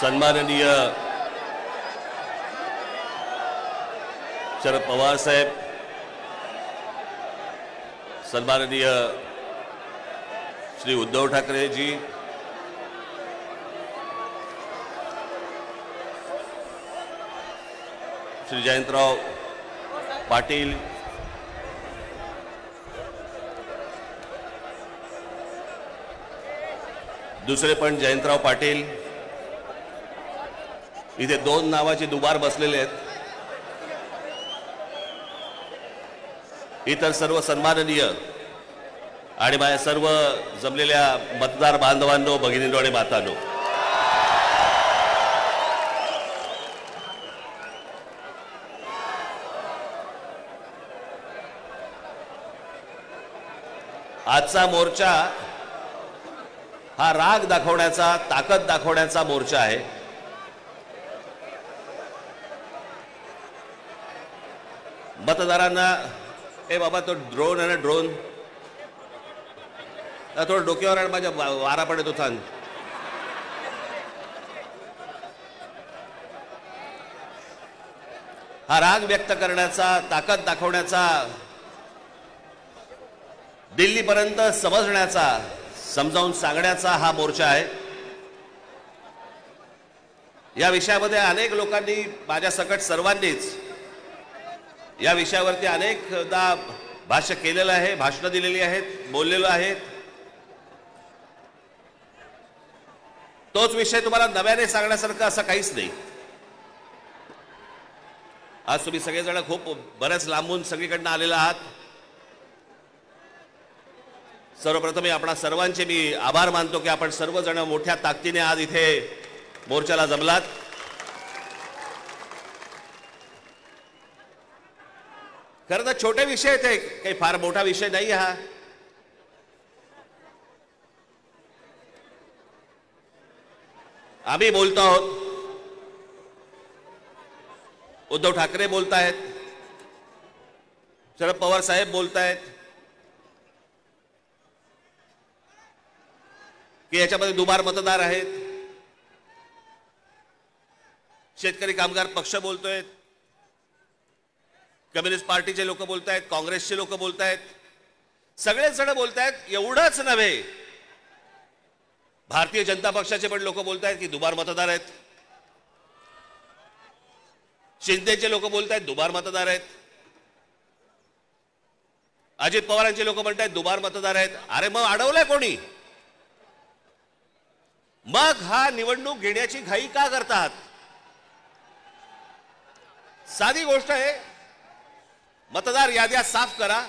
सन्माननीय शरद पवार साहेब, सन्माननीय श्री उद्धव ठाकरे जी, श्री जयंतराव पाटील, दुसरे पण जयंतराव पाटील, इथे दोन नावाचे दुबार बसलेले आहेत, इतर सर्व सन्माननीय आणि माझ्या सर्व जमलेल्या मतदार बांधवांनो, भगिनींनो आणि मातांनो, आजचा मोर्चा हा राग दाखवण्याचा, ताकद दाखवण्याचा मोर्चा आहे। मतदारांना ए बाबा तो ड्रोन आहे ना, ड्रोन थोडं डोक्यावर आणि माझ्या वारा पडत होता। हा राग व्यक्त करण्याचा, ताकद दाखवण्याचा, दिल्लीपर्यंत समजण्याचा, समजावून सांगण्याचा हा मोर्चा आहे। या विषयामध्ये अनेक लोकांनी, माझ्या सकट सर्वांनीच या विषयावरती अनेकदा भाष्य केलेलं आहे, भाषणं दिलेली आहेत, बोललेलो आहेत। तोच विषय तुम्हाला नव्याने सांगण्यासारखं असं काहीच नाही। आज तुम्ही सगळेजण खूप बरेच लांबून सगळीकडनं आलेला आहात। सर्वप्रथम आपणा सर्वांचे मी आभार मानतो की आपण सर्वजण मोठ्या ताकदीने आज इथे मोर्चाला जमलात। खरं तर छोटे विषय आहेत, काही फार मोठा विषय नाही हा। आम्ही बोलतो आहोत, उद्धव ठाकरे बोलतायत, शरद पवार साहेब बोलतायत की याच्यामध्ये दुबार मतदार आहेत। शेतकरी कामगार पक्ष बोलतोय, कम्युनिस्ट पार्टीचे लोक बोलतायत, काँग्रेसचे लोक बोलतायत, सगळेच जण बोलतायत। एवढंच नव्हे, भारतीय जनता पक्षाचे पण लोक बोलतायत की दुबार मतदार आहेत, शिंदेचे लोक बोलतायत दुबार मतदार आहेत, अजित पवारांचे लोक म्हणतायत दुबार मतदार आहेत। अरे मग अडवलंय कोणी? मग हा निवडणूक घेण्याची घाई का करतात? साधी गोष्ट आहे, मतदार याद्या साफ करा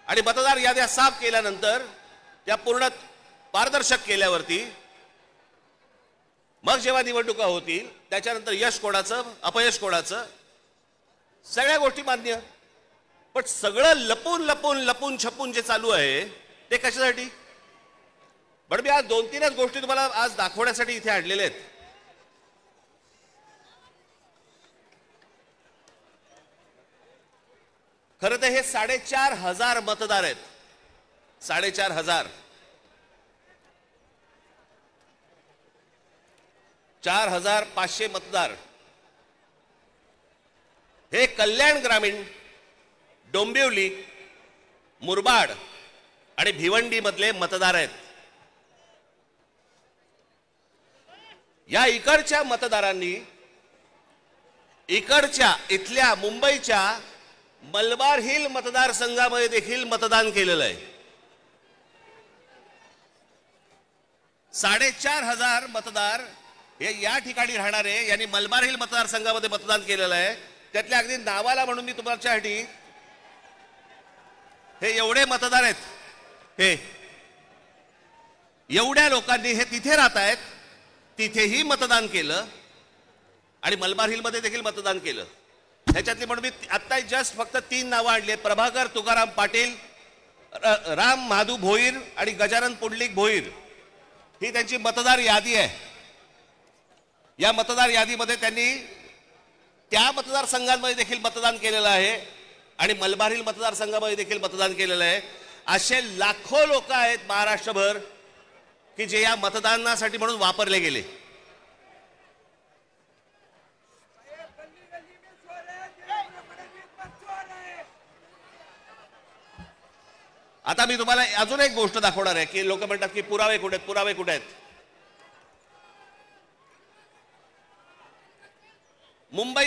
आणि मतदार याद्या साफ केल्यानंतर त्या पूर्ण पारदर्शक केल्यावरती मग जेव्हा निवडणुका होतील त्याच्यानंतर यश कोणाचं, अपयश कोणाचं, सगळ्या गोष्टी मान्य। पण सगळं लपून लपून लपून छपून जे चालू आहे ते कशासाठी? पण मी आज दोन तीनच गोष्टी तुम्हाला आज दाखवण्यासाठी इथे आणलेल्या आहेत। खरं तर हे 4,500 मतदार आहेत, 4,500, 4,500 मतदार हे कल्याण ग्रामीण, डोंबिवली, मुरबाड आणि भिवंडी मधले मतदार आहेत। या इकडच्या मतदारांनी इथल्या मुंबईच्या मलबार हिल मतदारसंघामध्ये देखील मतदान केलेलं आहे। 4,500 मतदार हे या ठिकाणी राहणारे, यांनी मलबार हिल मतदारसंघामध्ये मतदान केलेलं आहे। त्यातल्या अगदी नावाला म्हणून मी तुमच्यासाठी हे एवढे मतदार आहेत, हे एवढ्या लोकांनी हे तिथे राहत आहेत, तिथेही मतदान केलं आणि मलबार हिल मध्ये देखील मतदान केलं। ह्याच्यातली म्हणून मी आता जस्ट फक्त 3 नावं आणली आहेत, प्रभाकर तुकाराम पाटील, राम महादू भोईर आणि गजानन पुंडलिक भोईर। ही त्यांची मतदार यादी आहे। या मतदार यादीमध्ये त्यांनी त्या मतदारसंघांमध्ये देखील मतदान केलेलं आहे आणि मलबार हिल मतदारसंघामध्ये देखील मतदान केलेलं आहे। असे लाखो लोक आहेत महाराष्ट्रभर की जे या मतदानासाठी म्हणून वापरले गेले. आता मी तुम्हाला अजून एक गोष्ट दाखवणार आहे की लोक म्हणतात की पुरावे कुठे आहेत, पुरावे कुठे आहेत. मुंबई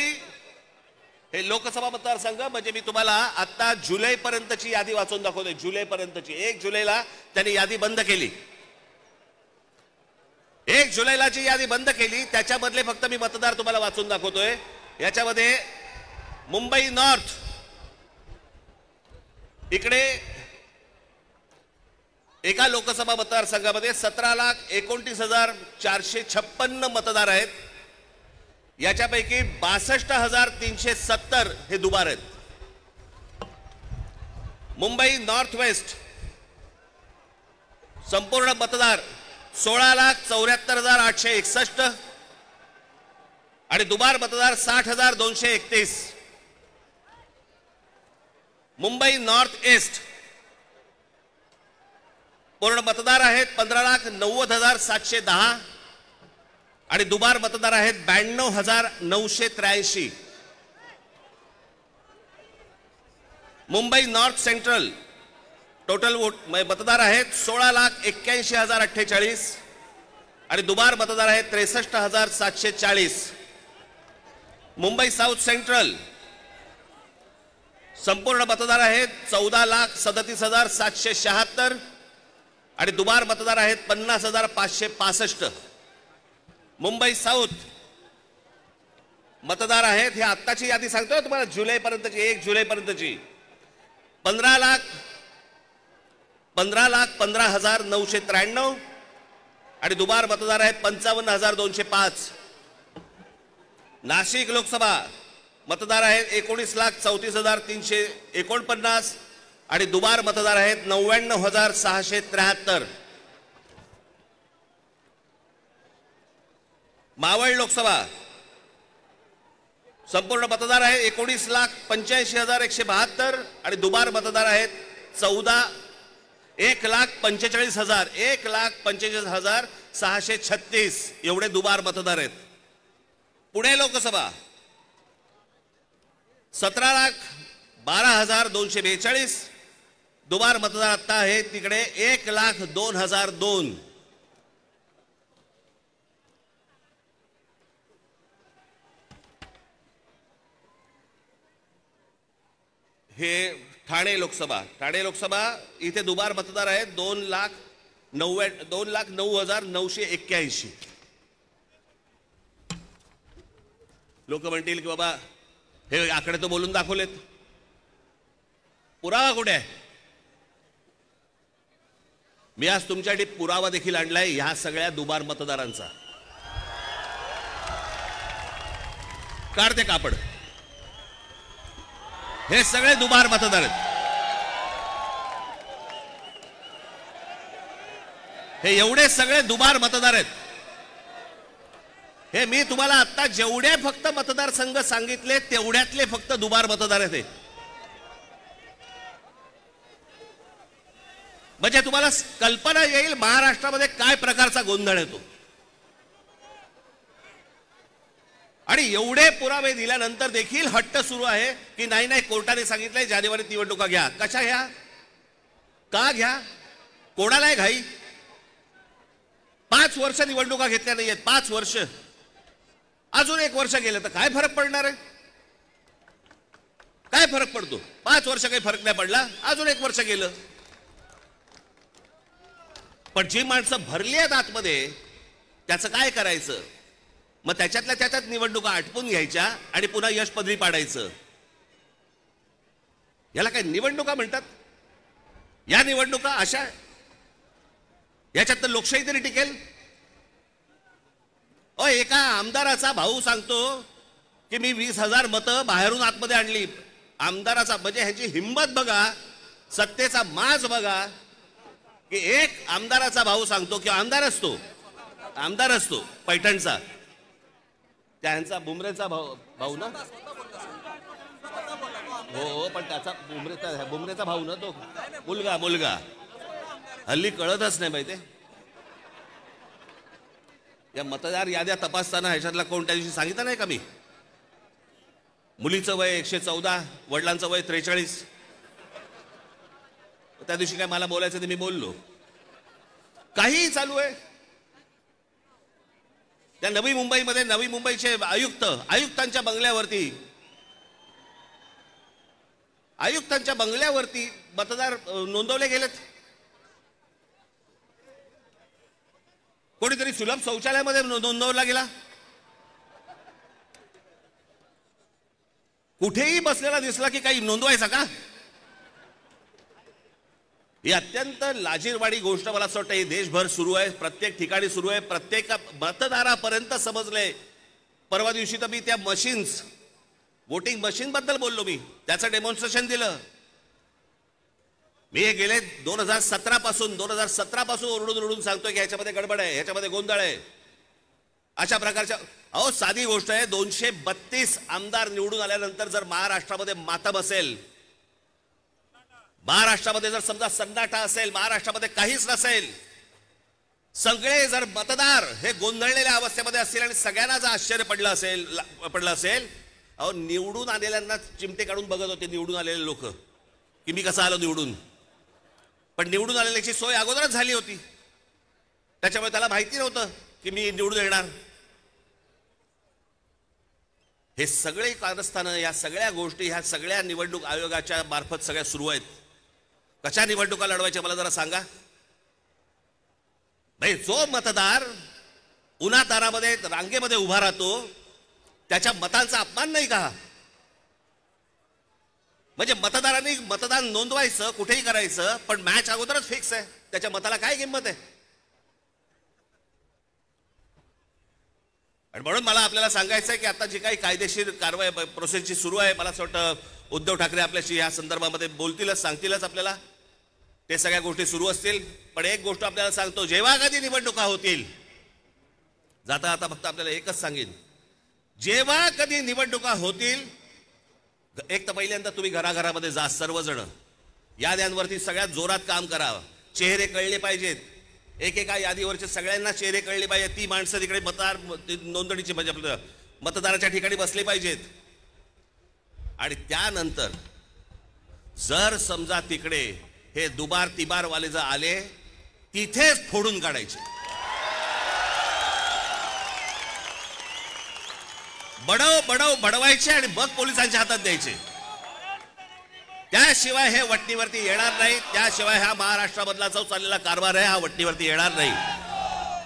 हे लोकसभा मतदारसंघ म्हणजे मी तुम्हाला आता जुलै पर्यंतची यादी वाचून दाखवतोय. जुलै पर्यंतची. 1 जुलैला त्यांनी यादी बंद केली. 1 जुलैला जी यादी बंद केली त्याच्यामधले फक्त मी मतदार तुम्हाला वाचून दाखवतोय. याच्यामध्ये मुंबई नॉर्थ इकडे एका लोकसभा मतदारसंघामध्ये 17,29,456 मतदार आहेत. याच्यापैकी 62,370 हे दुबार आहेत. मुंबई नॉर्थ वेस्ट संपूर्ण मतदार 16,74,861 आणि दुबार मतदार 60,231. मुंबई नॉर्थ ईस्ट पूर्ण मतदार आहेत 15,90,710 आणि दुबार मतदार आहेत 92,983. Mumbai north central total vote मतदार आहेत 16,81,048 आणि दुबार मतदार आहेत 63,740. मुंबई साऊथ सेंट्रल संपूर्ण मतदार आहेत 14,37,776 आणि दुबार मतदार आहेत 50,565. मुंबई साऊथ मतदार आहेत हे आत्ताची यादी सांगतोय तुम्हाला जुलै पर्यंतची. 1 जुलै पर्यंतची 15,15,993 आणि दुबार मतदार आहेत 55,205. नाशिक लोकसभा मतदार आहेत 19,34,349 आणि दुबार मतदार आहेत 99,673. मावळ लोकसभा संपूर्ण मतदार आहेत 19,85,172 आणि दुबार मतदार आहेत 1,45,636 एवढे दुबार मतदार आहेत. पुणे लोकसभा 17,12,242 दुबार मतदार आता आहे तिकडे 1,02,002. हे ठाणे लोकसभा. ठाणे लोकसभा इथे दुबार मतदार आहेत 2,09,981. लोक म्हणतील की बाबा हे आकडे तो बोलून दाखवलेत, पुरावा कुठे आहे? मी आज तुमच्यासाठी पुरावा देखील आणलाय ह्या सगळ्या दुबार मतदारांचा. काढते कापड. हे सगळे दुबार मतदार आहेत. हे एवढे सगळे दुबार मतदार आहेत. हे मी तुम्हाला आता जेवढे फक्त मतदारसंघ सांगितले तेवढ्यातले फक्त दुबार मतदार आहेत. म्हणजे तुम्हाला कल्पना येईल महाराष्ट्रामध्ये काय प्रकारचा गोंधळ येतो. आणि एवढे पुरावे दिल्यानंतर देखील हट्ट सुरू आहे की नाही नाही कोर्टाने सांगितलंय जानेवारीत निवडणुका घ्या. कशा घ्या? का घ्या? कोणाला आहे घाई? 5 वर्ष निवडणुका घेतल्या नाहीयेत. 5 वर्ष. अजून 1 वर्ष गेलं तर काय फरक पडणार आहे? काय फरक पडतो? 5 वर्ष काही फरक नाही पडला. अजून 1 वर्ष गेलं. पण जी माणसं भरली आहेत आतमध्ये त्याचं काय करायचं? मग त्याच्यातल्या त्याच्यात निवडणुका आटपून घ्यायच्या आणि पुन्हा यश पदरी पाडायचं. याला काय निवडणुका म्हणतात? या निवडणुका अशा याच्यात तर लोकशाही तरी टिकेल. एका आमदाराचा भाऊ सांगतो की मी 20,000 मतं बाहेरून आतमध्ये आणली. आमदाराचा म्हणजे ह्याची हिंमत बघा, सत्तेचा माज बघा की एक आमदाराचा भाऊ सांगतो की आमदार असतो पैठणचा, त्यांचा बुमरेचा भाऊ ना. हो पण त्याचा बुमरेचा भाऊ ना तो मुलगा हल्ली कळतच नाही माहिती. या मतदार याद्या तपासताना ह्याच्यातला कोण त्या दिवशी सांगितलं नाही का मी? मुलीचं वय 114, वडिलांचं वय 43. त्या दिवशी काय मला बोलायचं ते मी बोललो. काहीही चालू आहे. त्या नवी मुंबईचे आयुक्तांच्या बंगल्यावरती मतदार नोंदवले गेलेत. कोणीतरी सुलभ शौचालयामध्ये नोंदवला गेला. कुठेही बसलेला दिसला की काही नोंदवायचा का? ही अत्यंत लाजिरवाणी गोष्ट मला असं वाटतं देशभर सुरू आहे, प्रत्येक ठिकाणी सुरू आहे, प्रत्येक मतदारापर्यंत समजले. परवा दिवशी तर मी त्या वोटिंग मशीन बद्दल बोललो. मी त्याचं डेमॉन्स्ट्रेशन दिलं. मी हे गेले 2017 पासून ओरडून सांगतोय की ह्याच्यामध्ये गडबड आहे, ह्याच्यामध्ये गोंधळ आहे. अशा प्रकारच्या साधी गोष्ट आहे. 232 आमदार निवडून आल्यानंतर जर महाराष्ट्रामध्ये मातम असेल, महाराष्ट्रामध्ये जर समजा सन्नाटा असेल, महाराष्ट्रामध्ये काहीच नसेल, सगळे जर मतदार हे गोंधळलेल्या अवस्थेमध्ये असतील आणि सगळ्यांना जर आश्चर्य पडलं असेल, निवडून आलेल्यांना चिमटे काढून बघत होते निवडून आलेले लोक की मी कसं आलो निवडून. पण निवडून आलेल्याची सोय अगोदरच झाली होती, त्याच्यामुळे त्याला माहिती नव्हतं की मी निवडून येणार. हे सगळे कारस्थानं, या सगळ्या गोष्टी ह्या सगळ्या निवडणूक आयोगाच्या मार्फत सगळ्या सुरू आहेत. कशा निवडणुका लढवायच्या मला जरा सांगा. भाई, जो मतदार उन्हातानामध्ये रांगेमध्ये उभा राहतो त्याच्या मतांचा अपमान नाही का? म्हणजे मतदारांनी मतदान नोंदवायचं, कुठेही करायचं, पण मॅच अगोदरच फिक्स आहे, त्याच्या मताला काय किंमत आहे? आणि म्हणून मला आपल्याला सांगायचं आहे की आता जी काही कायदेशीर कारवाई प्रोसेसची सुरू आहे, मला असं वाटतं उद्धव ठाकरे आपल्याशी या संदर्भामध्ये बोलतीलच, सांगतीलच आपल्याला. ते सगळ्या गोष्टी सुरू असतील. पण एक गोष्ट आपल्याला सांगतो, जेव्हा कधी निवडणुका होतील, जाता आता फक्त आपल्याला एकच सांगेन, जेव्हा कधी निवडणुका होतील, एक तर पहिल्यांदा तुम्ही घराघरामध्ये जा, सर्वजण याद्यांवरती सगळ्यात जोरात काम करा. चेहरे कळले पाहिजेत, एकेका यादीवरचे सगळ्यांना चेहरे कळले पाहिजेत. ती माणसं तिकडे मतदार नोंदणीची म्हणजे आपलं मतदाराच्या ठिकाणी बसले पाहिजेत. आणि त्यानंतर जर समजा तिकडे हे दुबार तिबार वाले जर आले, तिथेच फोडून काढायचे. बडवायचे आणि मग पोलिसांच्या हातात द्यायचे. त्याशिवाय हे वटणीवरती येणार नाही. त्याशिवाय हा महाराष्ट्रामधला जो चाललेला कारभार आहे हा वटणीवरती येणार नाही.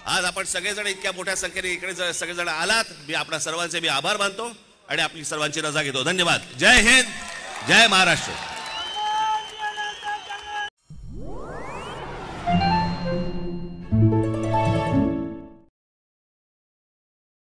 आज आपण सगळेजण इतक्या मोठ्या संख्येने इकडे सगळेजण आलात, मी आपल्या सर्वांचे मी आभार मानतो आणि आपली सर्वांची रजा घेतो. धन्यवाद. जय हिंद, जय महाराष्ट्र.